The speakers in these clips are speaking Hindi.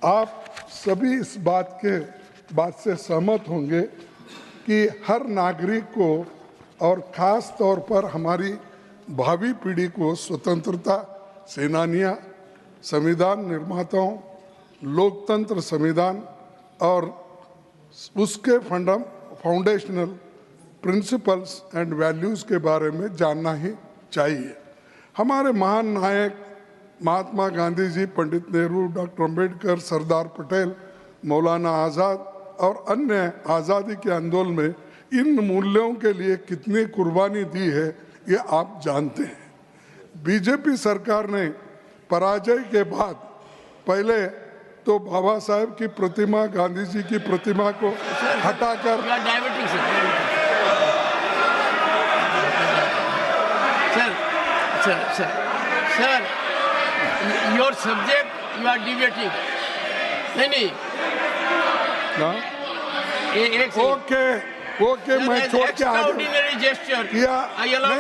आप सभी इस बात से सहमत होंगे कि हर नागरिक को और ख़ास तौर पर हमारी भावी पीढ़ी को स्वतंत्रता सेनानियां, संविधान निर्माताओं, लोकतंत्र संविधान और उसके फाउंडेशनल प्रिंसिपल्स एंड वैल्यूज़ के बारे में जानना ही चाहिए। हमारे महान नायक महात्मा गांधी जी, पंडित नेहरू, डॉक्टर अंबेडकर, सरदार पटेल, मौलाना आज़ाद और अन्य आज़ादी के आंदोलन में इन मूल्यों के लिए कितनी कुर्बानी दी है ये आप जानते हैं। बीजेपी सरकार ने पराजय के बाद पहले तो बाबा साहेब की प्रतिमा, गांधी जी की प्रतिमा को हटाकर sir your subject you are debating. नहीं ओके मैं छोड़ के आ गया।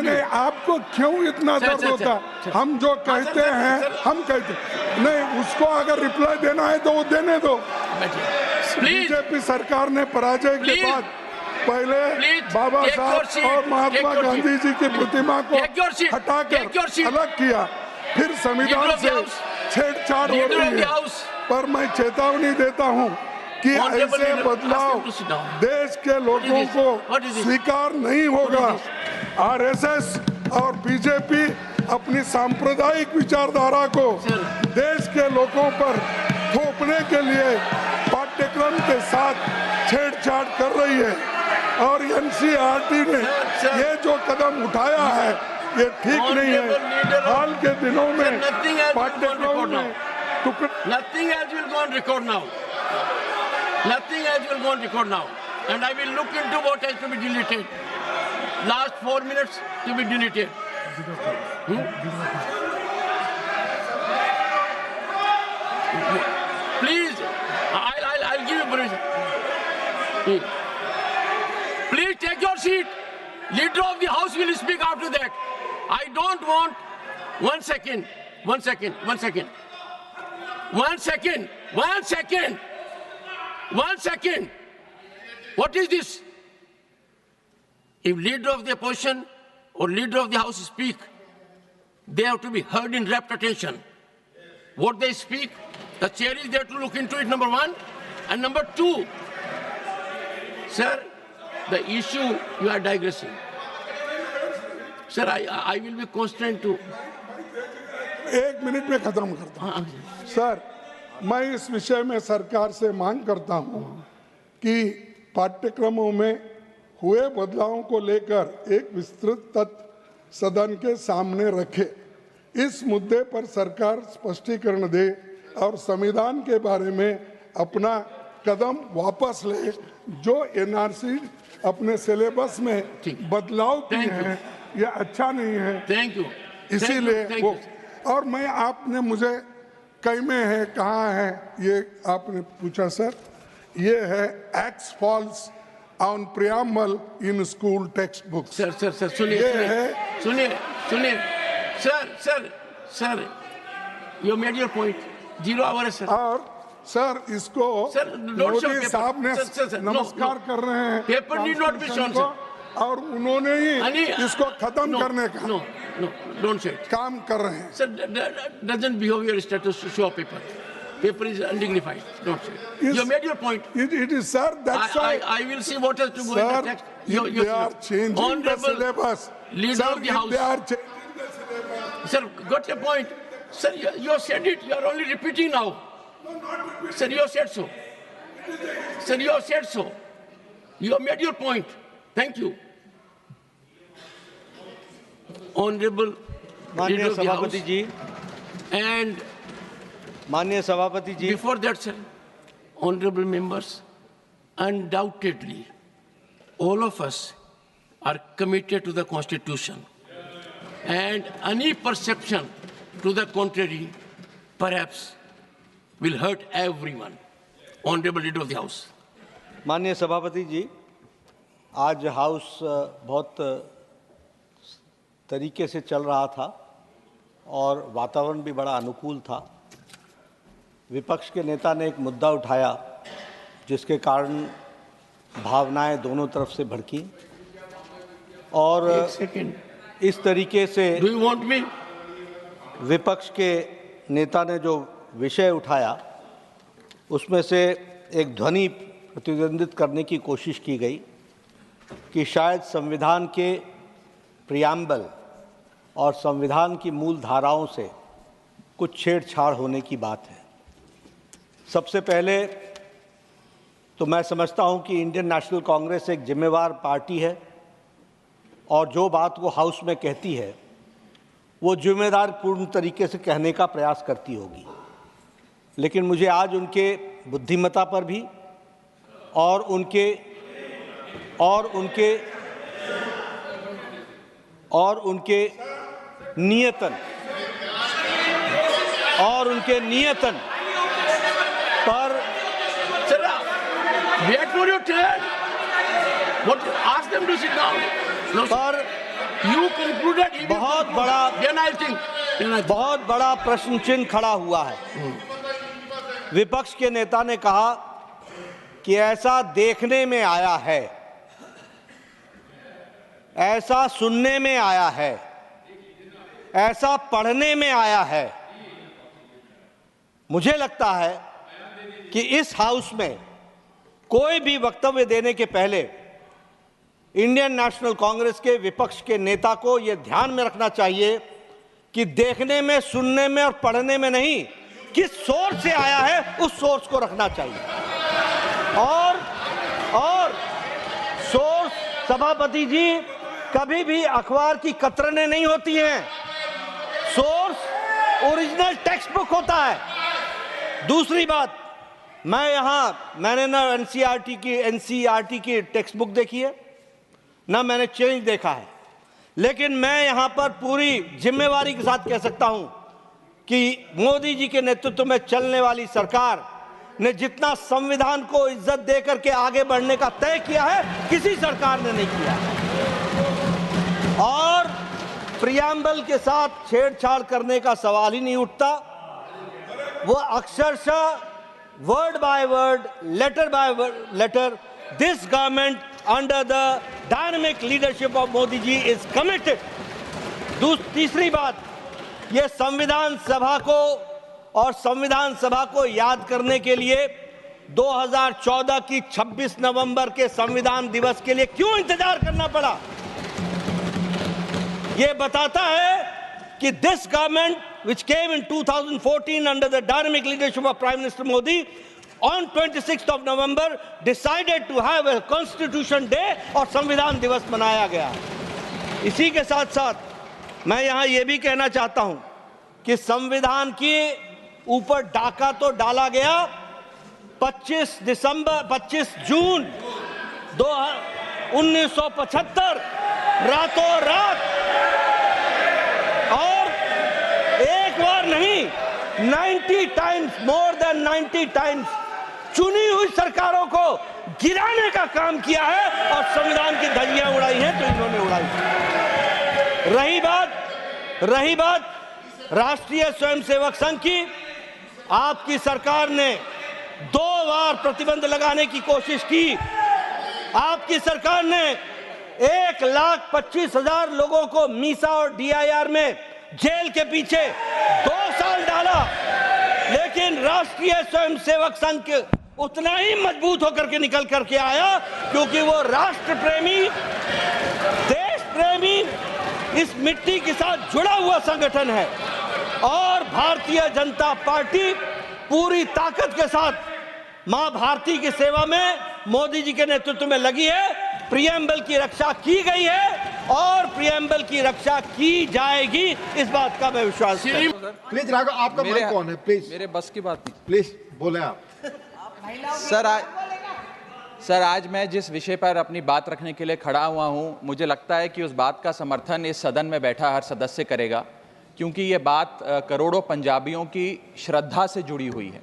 नहीं आपको क्यों इतना दर्द होता? हम जो कहते हैं हम कहते नहीं, उसको अगर रिप्लाई देना है तो वो देने दो। बीजेपी सरकार ने पराजय के बाद पहले बाबा साहब और महात्मा गांधी जी की प्रतिमा को हटाकर अलग किया, फिर संविधान से छेड़छाड़ हो रही है। पर मैं चेतावनी देता हूं कि ऐसे बदलाव देश के लोगों को स्वीकार नहीं होगा। आरएसएस और बीजेपी अपनी सांप्रदायिक विचारधारा को देश के लोगों पर थोपने के लिए पाठ्यक्रम के साथ छेड़छाड़ कर रही है और एनसीईआरटी ने ये जो कदम उठाया है ये ठीक नहीं है। हाल के दिनों में पाठ्यक्रम में Nothing else will go on record now. Nothing else will go on record now. And I will look into what has to be deleted. Last 4 minutes to be deleted. Please, I'll give you permission. Please take your seat. Leader of the House will speak after that. I don't want 1 second. 1 second. 1 second. 1 second. 1 second. 1 second. What is this? If leader of the opposition or leader of the House speak, they have to be heard in rapt attention. What they speak, the chair is there to look into it, number one. And number two, sir, the issue you are digressing. Sir, I will be constant to. 1 minute में खत्म करता हूं। सर, मैं इस विषय में सरकार से मांग करता हूं कि पाठ्यक्रमों में हुए बदलावों को लेकर एक विस्तृत तथ्य सदन के सामने रखे। इस मुद्दे पर सरकार स्पष्टीकरण दे और संविधान के बारे में अपना कदम वापस ले। जो एनआरसी अपने सिलेबस में बदलाव किए हैं ये अच्छा नहीं है। Thank you. इसीलिए वो और मैं आपने मुझे कई में है कहाँ है ये आपने पूछा सर, ये है X falls on preamble in school text book. Sir सुनिए sir you made your point. 0 hour है सर। और सर इसको मोदी साहब ने नमस्कार कर रहे हैं paper need not be shown sir, और उन्होंने ही इसको खत्म करने का don't say it. काम कर रहे हैं। Sir, doesn't behave your status to show paper. Paper is undignified. Don't say it. You made your point. It is, sir. That's why I will see what has to go in the text. They are changing the syllabus. Leader of the House. They are changing the syllabus. Sir, got your point. Sir, you said it. You are only repeating now. No, not repeating. Sir, you said so. Sir, you said so. You have made your point. Thank you. Honorable माननीय सभापति जी and माननीय सभापति जी, before that sir, honorable members, undoubtedly all of us are committed to the Constitution, and any perception to the contrary perhaps will hurt everyone. Honorable Leader of the House. माननीय सभापति जी, आज हाउस बहुत तरीके से चल रहा था और वातावरण भी बड़ा अनुकूल था। विपक्ष के नेता ने एक मुद्दा उठाया जिसके कारण भावनाएं दोनों तरफ से भड़की और इस तरीके से Do you want me? विपक्ष के नेता ने जो विषय उठाया उसमें से एक ध्वनि प्रतिद्वंदित करने की कोशिश की गई कि शायद संविधान के प्रियम्बल और संविधान की मूल धाराओं से कुछ छेड़छाड़ होने की बात है। सबसे पहले तो मैं समझता हूं कि इंडियन नेशनल कांग्रेस एक जिम्मेवार पार्टी है और जो बात वो हाउस में कहती है वो जिम्मेदारपूर्ण तरीके से कहने का प्रयास करती होगी, लेकिन मुझे आज उनके बुद्धिमत्ता पर भी और उनके नियतन पर Wait for your turn. What? Ask them to sit down. No, पर you concluded. Then I think. बहुत बड़ा प्रश्न चिन्ह खड़ा हुआ है। विपक्ष के नेता ने कहा कि ऐसा देखने में आया है, ऐसा सुनने में आया है, ऐसा पढ़ने में आया है। मुझे लगता है कि इस हाउस में कोई भी वक्तव्य देने के पहले इंडियन नेशनल कांग्रेस के विपक्ष के नेता को यह ध्यान में रखना चाहिए कि देखने में, सुनने में और पढ़ने में नहीं, किस सोर्स से आया है उस सोर्स को रखना चाहिए। और सोर्स, सभापति जी, कभी भी अखबार की कतरनें नहीं होती हैं। सोर्स ओरिजिनल टेक्स्ट बुक होता है। दूसरी बात, मैंने ना एनसीईआरटी की टेक्स्ट बुक देखी है, ना मैंने चेंज देखा है, लेकिन मैं यहां पर पूरी जिम्मेवारी के साथ कह सकता हूं कि मोदी जी के नेतृत्व में चलने वाली सरकार ने जितना संविधान को इज्जत देकर के आगे बढ़ने का तय किया है, किसी सरकार ने नहीं किया। और प्रियम्बल के साथ छेड़छाड़ करने का सवाल ही नहीं उठता। वो अक्षरशः word by word, letter by letter, this government under the dynamic leadership of Modi ji is committed. तीसरी बात, ये संविधान सभा को याद करने के लिए 2014 की 26 नवंबर के संविधान दिवस के लिए क्यों इंतजार करना पड़ा? ये बताता है कि this government which came in 2014 under the dynamic leadership of Prime Minister Modi on 26th of November decided to have a Constitution Day और संविधान दिवस मनाया गया। इसी के साथ साथ मैं यहाँ ये भी कहना चाहता हूँ कि संविधान के ऊपर डाका तो डाला गया 25 जून 1975 रातों रात, और एक बार नहीं 90 टाइम्स, मोर देन 90 टाइम्स चुनी हुई सरकारों को गिराने का काम किया है और संविधान की धज्जियां उड़ाई हैं तो इन्होंने उड़ाई। रही बात राष्ट्रीय स्वयंसेवक संघ की, आपकी सरकार ने 2 बार प्रतिबंध लगाने की कोशिश की। आपकी सरकार ने 1,25,000 लोगों को मीसा और डीआईआर में जेल के पीछे 2 साल डाला, लेकिन राष्ट्रीय स्वयंसेवक संघ उतना ही मजबूत होकर के निकल करके आया क्योंकि वो राष्ट्र प्रेमी, देश प्रेमी, इस मिट्टी के साथ जुड़ा हुआ संगठन है। और भारतीय जनता पार्टी पूरी ताकत के साथ मां भारती की सेवा में मोदी जी के नेतृत्व में लगी है। प्रियम्बल की रक्षा की गई है और प्रियम्बल की रक्षा की जाएगी, इस बात का मैं विश्वास करता हूं। प्लीज राघव, आपका माइक कौन है? प्लीज, मेरे बस की बात नहीं। प्लीज बोले आप। सर आज मैं जिस विषय पर अपनी बात रखने के लिए खड़ा हुआ हूं, मुझे लगता है कि उस बात का समर्थन इस सदन में बैठा हर सदस्य करेगा, क्योंकि ये बात करोड़ों पंजाबियों की श्रद्धा से जुड़ी हुई है।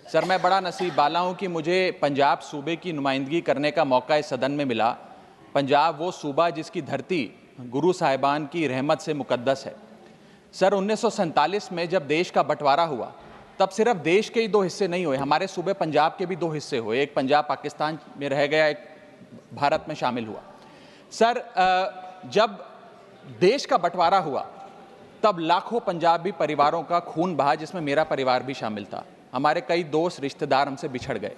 सर मैं बड़ा नसीब वाला हूँ कि मुझे पंजाब सूबे की नुमाइंदगी करने का मौका इस सदन में मिला। पंजाब वो सूबा जिसकी धरती गुरु साहिबान की रहमत से मुकद्दस है। सर 1947 में जब देश का बंटवारा हुआ तब सिर्फ देश के ही दो हिस्से नहीं हुए, हमारे सूबे पंजाब के भी दो हिस्से हुए। एक पंजाब पाकिस्तान में रह गया, एक भारत में शामिल हुआ। सर, जब देश का बंटवारा हुआ तब लाखों पंजाबी परिवारों का खून बहा, जिसमें मेरा परिवार भी शामिल था। हमारे कई दोस्त रिश्तेदार हमसे बिछड़ गए,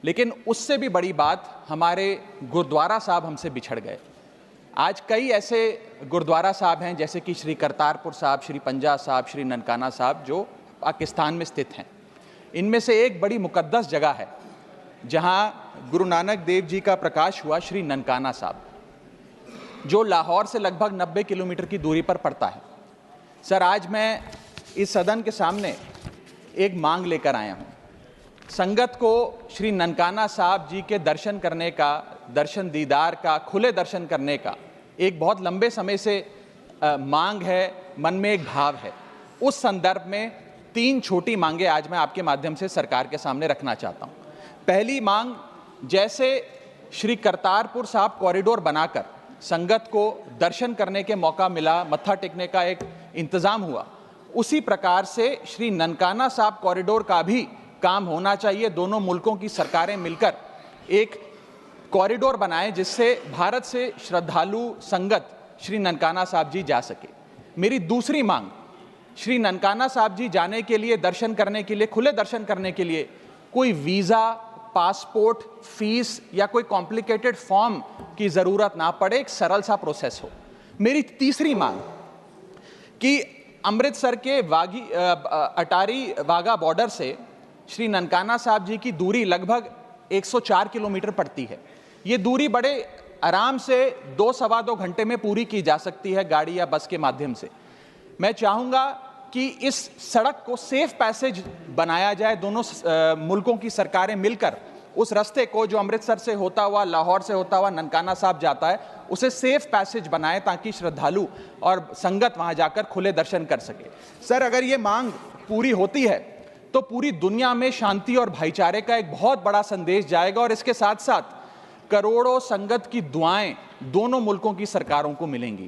लेकिन उससे भी बड़ी बात, हमारे गुरुद्वारा साहब हमसे बिछड़ गए। आज कई ऐसे गुरुद्वारा साहब हैं, जैसे कि श्री करतारपुर साहब, श्री पंजा साहब, श्री ननकाना साहब, जो पाकिस्तान में स्थित हैं। इनमें से एक बड़ी मुकद्दस जगह है जहां गुरु नानक देव जी का प्रकाश हुआ, श्री ननकाना साहब, जो लाहौर से लगभग 90 किलोमीटर की दूरी पर पड़ता है। सर, आज मैं इस सदन के सामने एक मांग लेकर आया हूं। संगत को श्री ननकाना साहब जी के दर्शन करने का, दर्शन दीदार का, खुले दर्शन करने का एक बहुत लंबे समय से मांग है, मन में एक भाव है। उस संदर्भ में 3 छोटी मांगे आज मैं आपके माध्यम से सरकार के सामने रखना चाहता हूं। पहली मांग, जैसे श्री करतारपुर साहब कॉरिडोर बनाकर संगत को दर्शन करने के मौका मिला, मत्था टेकने का एक इंतजाम हुआ, उसी प्रकार से श्री ननकाना साहब कॉरिडोर का भी काम होना चाहिए। दोनों मुल्कों की सरकारें मिलकर एक कॉरिडोर बनाएं जिससे भारत से श्रद्धालु संगत श्री ननकाना साहब जी जा सके। मेरी दूसरी मांग, श्री ननकाना साहब जी जाने के लिए, दर्शन करने के लिए, खुले दर्शन करने के लिए कोई वीज़ा, पासपोर्ट, फीस या कोई कॉम्प्लिकेटेड फॉर्म की ज़रूरत ना पड़े, एक सरल सा प्रोसेस हो। मेरी तीसरी मांग कि अमृतसर के अटारी वाघा बॉर्डर से श्री ननकाना साहब जी की दूरी लगभग 104 किलोमीटर पड़ती है। ये दूरी बड़े आराम से 2 सवा 2 घंटे में पूरी की जा सकती है गाड़ी या बस के माध्यम से। मैं चाहूँगा कि इस सड़क को सेफ पैसेज बनाया जाए। दोनों मुल्कों की सरकारें मिलकर उस रास्ते को, जो अमृतसर से होता हुआ, लाहौर से होता हुआ ननकाना साहब जाता है, उसे सेफ पैसेज बनाएं ताकि श्रद्धालु और संगत वहां जाकर खुले दर्शन कर सके। सर, अगर ये मांग पूरी होती है तो पूरी दुनिया में शांति और भाईचारे का एक बहुत बड़ा संदेश जाएगा और इसके साथ साथ करोड़ों संगत की दुआएं दोनों मुल्कों की सरकारों को मिलेंगी।